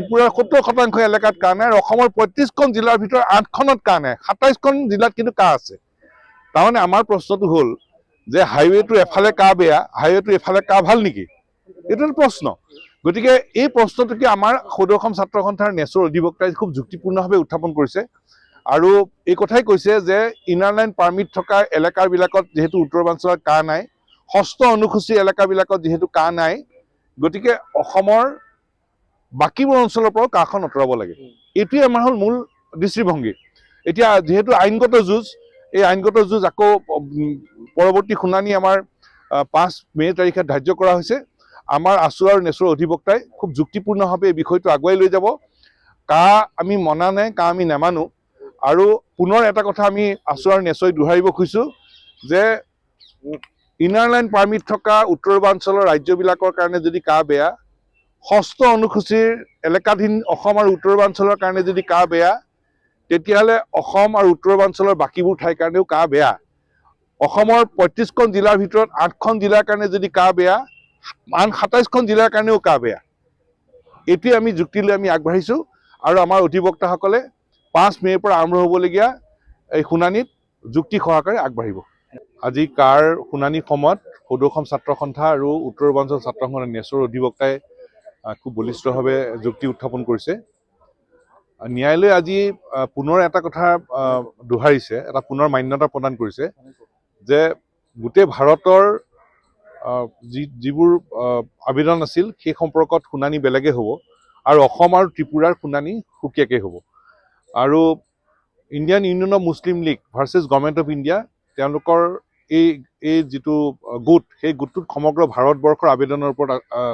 ত্ৰিপুৰাৰ ৭০% এলেকাত কা নাই আৰু অসমৰ ৩৫খন জিলাৰ ভিতৰত ৮খনত কা নাই, ২৭খন জিলাত কিন্তু কা আছে। তাৰমানে আমাৰ প্ৰশ্নটো হ'ল যে হাইৱেটো এফালে কা বেয়া, হাইৱেটো এফালে কা ভাল নেকি? এইটো প্ৰশ্ন। গতিকে এই প্ৰশ্নটোকে আমাৰ সদৌ অসম ছাত্ৰ সন্থাৰ নেচৰ অধিবক্তাই খুব যুক্তিপূৰ্ণভাৱে উত্থাপন কৰিছে আৰু এই কথাই কৈছে যে ইনাৰ লাইন পাৰ্মিট থকা এলেকাবিলাকত যিহেতু উত্তৰাঞ্চলত কা নাই, ষষ্ঠ অনুসূচী এলেকাবিলাকত যিহেতু কা নাই, গতিকে অসমৰ বাকীবোৰ অঞ্চলৰ পৰাও কাখন আঁতৰাব লাগে। এইটোৱে আমাৰ হ'ল মূল দৃষ্টিভংগী। এতিয়া যিহেতু আইনগত যুঁজ, এই আইনগত যুঁজ আকৌ পৰৱৰ্তী শুনানি আমাৰ ৫ মে' তাৰিখে ধাৰ্য কৰা হৈছে। আমাৰ আছু আৰু নেচৰ অধিবক্তাই খুব যুক্তিপূৰ্ণভাৱে এই বিষয়টো আগুৱাই লৈ যাব। কা আমি মনা নাই, কা আমি নামানো। আৰু পুনৰ এটা কথা আমি আছু আৰু নেচই দোহাৰিব খুজিছোঁ যে ইনাৰ লাইন পাৰ্মিট থকা উত্তৰপূৰ্বাঞ্চলৰ ৰাজ্যবিলাকৰ কাৰণে যদি কা বেয়া, ষষ্ঠ অনুসূচীৰ এলেকাধীন অসম আৰু উত্তৰপূৰ্বাঞ্চলৰ কাৰণে যদি কা বেয়া, তেতিয়াহ'লে অসম আৰু উত্তৰপূৰ্বাঞ্চলৰ বাকীবোৰ ঠাইৰ কাৰণেও কা বেয়া। অসমৰ ৩৫খন জিলাৰ ভিতৰত ৮খন জিলাৰ কাৰণে যদি কা বেয়া, আন ২৭খন জিলাৰ কাৰণেও কা বেয়া। এইটোৱে আমি যুক্তি লৈ আমি আগবাঢ়িছোঁ আৰু আমাৰ অধিবক্তাসকলে ৫ মে'ৰ পৰা আৰম্ভ হ'বলগীয়া এই শুনানিত যুক্তি সহকাৰে আগবাঢ়িব। আজি কাৰ শুনানিৰ সময়ত সদৌ অসম ছাত্ৰ সন্থা আৰু উত্তৰ পূৰ্বাঞ্চল ছাত্ৰ সন্থাৰ নেচৰ অধিবক্তাই খুব বলিষ্ঠভাৱে যুক্তি উত্থাপন কৰিছে। ন্যায়ালয়ে আজি পুনৰ এটা কথা দোহাৰিছে, এটা পুনৰ মান্যতা প্ৰদান কৰিছে যে গোটেই ভাৰতৰ যিবোৰ আবেদন আছিল সেই সম্পৰ্কত শুনানি বেলেগে হ'ব আৰু অসম আৰু ত্ৰিপুৰাৰ শুনানি সুকীয়াকৈ হ'ব। আৰু Indian union of Muslim league versus government of India, তেওঁলোকৰ এই যিটো গোট, সেই গোটটোত সমগ্ৰ ভাৰতবৰ্ষৰ আবেদনৰ ওপৰত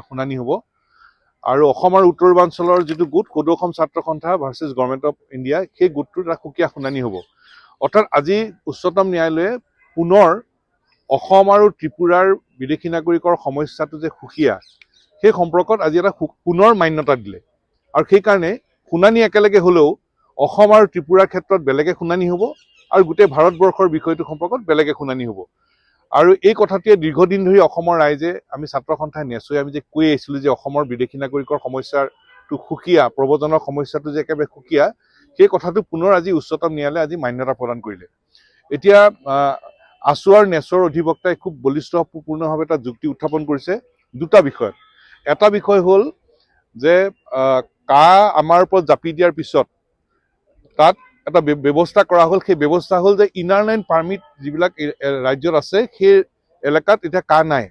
শুনানি হ'ব। আৰু অসম আৰু উত্তৰ পূৰ্বাঞ্চলৰ যিটো গোট সদৌ অসম ছাত্ৰ সন্থা ভাৰ্চেছ গভৰ্ণমেণ্ট অফ ইণ্ডিয়া, সেই গোটটোত এটা সুকীয়া শুনানি হ'ব। অৰ্থাৎ আজি উচ্চতম ন্যায়ালয়ে পুনৰ অসম আৰু ত্ৰিপুৰাৰ বিদেশী নাগৰিকৰ সমস্যাটো যে সুকীয়া, সেই সম্পৰ্কত আজি এটা পুনৰ মান্যতা দিলে। আৰু সেইকাৰণে শুনানি একেলগে হ'লেও অসম আৰু ত্ৰিপুৰাৰ ক্ষেত্ৰত বেলেগে শুনানি হ'ব আৰু গোটেই ভাৰতবৰ্ষৰ বিষয়টো সম্পৰ্কত বেলেগে শুনানি হ'ব। আৰু এই কথাটোৱে দীৰ্ঘদিন ধৰি অসমৰ ৰাইজে, আমি ছাত্ৰ সন্থাই নেচই আমি যে কৈ আহিছিলোঁ যে অসমৰ বিদেশী নাগৰিকৰ সমস্যাটো সুকীয়া, প্ৰব্ৰজনৰ সমস্যাটো যে একেবাৰে সুকীয়া, সেই কথাটো পুনৰ আজি উচ্চতম ন্যায়ালয়ে আজি মান্যতা প্ৰদান কৰিলে। এতিয়া আছু আৰু নেচৰ অধিবক্তাই খুব বলিষ্ঠপূৰ্ণভাৱে এটা যুক্তি উত্থাপন কৰিছে দুটা বিষয়ত। এটা বিষয় হ'ল যে কা আমাৰ ওপৰত জাপি দিয়াৰ পিছত তাত এটা ব্যৱস্থা কৰা হ'ল। সেই ব্যৱস্থা হ'ল যে ইনাৰ লাইন পাৰ্মিট যিবিলাক ৰাজ্যত আছে সেই এলেকাত এতিয়া কা নাই।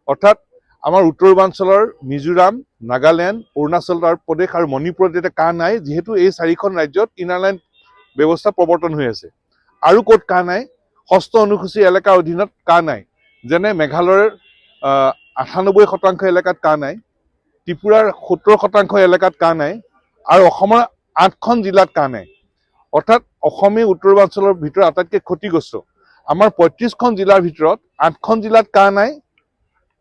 অৰ্থাৎ আমাৰ উত্তৰ পূৰ্বাঞ্চলৰ মিজোৰাম, নাগালেণ্ড, অৰুণাচল প্ৰদেশ আৰু মণিপুৰত এতিয়া কা নাই, যিহেতু এই 4খন ৰাজ্যত ইনাৰ লাইন ব্যৱস্থা প্ৰৱৰ্তন হৈ আছে। আৰু ক'ত কা নাই? ষষ্ঠ অনুসূচী এলেকাৰ অধীনত কা নাই, যেনে মেঘালয়ৰ ৯৮% এলেকাত কা নাই, ত্ৰিপুৰাৰ ৭০% এলেকাত কা নাই আৰু অসমৰ ৮খন জিলাত কা নাই। অৰ্থাৎ অসমে উত্তৰ পূৰ্বাঞ্চলৰ ভিতৰত আটাইতকৈ ক্ষতিগ্ৰস্ত। আমাৰ ৩৫খন জিলাৰ ভিতৰত ৮খন জিলাত কা নাই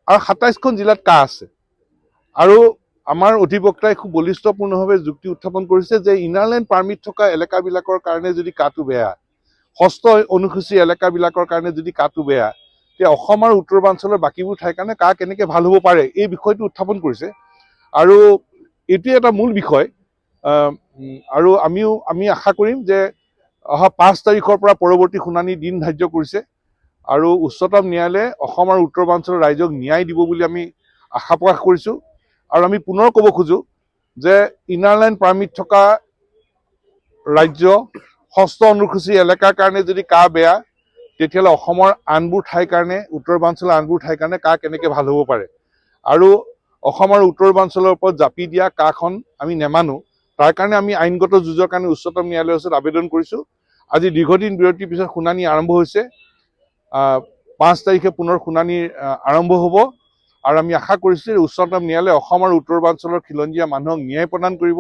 আৰু ২৭খন জিলাত কা আছে। আৰু আমাৰ অধিবক্তাই খুব বলিষ্ঠপূৰ্ণভাৱে যুক্তি উত্থাপন কৰিছে যে ইনাৰ লাইন পাৰ্মিট থকা এলেকাবিলাকৰ কাৰণে যদি কাটো বেয়া, ষষ্ঠ অনুসূচী এলেকাবিলাকৰ কাৰণে যদি কাটো বেয়া, তেতিয়া অসম আৰু উত্তৰ পূৰ্বাঞ্চলৰ বাকীবোৰ ঠাইৰ কাৰণে কা কেনেকৈ ভাল হ'ব পাৰে, এই বিষয়টো উত্থাপন কৰিছে। আৰু এইটোৱে এটা মূল বিষয়। আৰু আমি আশা কৰিম যে অহা ৫ তাৰিখৰ পৰা পৰৱৰ্তী শুনানি দিন ধাৰ্য কৰিছে আৰু উচ্চতম ন্যায়ালয়ে অসম আৰু উত্তৰ পূৰ্বাঞ্চলৰ ৰাইজক ন্যায় দিব বুলি আমি আশা প্ৰকাশ কৰিছোঁ। আৰু আমি পুনৰ ক'ব খোজোঁ যে ইনাৰ লাইন পাৰ্মিট থকা ৰাজ্য, ষষ্ঠ অনুসূচী এলেকাৰ কাৰণে যদি কা বেয়া, তেতিয়াহ'লে অসমৰ আনবোৰ ঠাইৰ কাৰণে, উত্তৰ পূৰ্বাঞ্চলৰ আনবোৰ ঠাইৰ কাৰণে কা কেনেকৈ ভাল হ'ব পাৰে। আৰু অসম আৰু উত্তৰ পূৰ্বাঞ্চলৰ ওপৰত জাপি দিয়া কাখন আমি নেমানো। তাৰ কাৰণে আমি আইনগত যুঁজৰ কাৰণে উচ্চতম ন্যায়ালয়ৰ ওচৰত আবেদন কৰিছোঁ। আজি দীৰ্ঘদিন বিৰতিৰ পিছত শুনানি আৰম্ভ হৈছে। ৫ তাৰিখে পুনৰ শুনানি আৰম্ভ হ'ব আৰু আমি আশা কৰিছোঁ যে উচ্চতম ন্যায়ালয়ে অসম আৰু উত্তৰ পূৰ্বাঞ্চলৰ খিলঞ্জীয়া মানুহক ন্যায় প্ৰদান কৰিব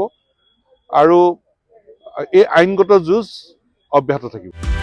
আৰু এই আইনগত যুঁজ অব্যাহত থাকিব।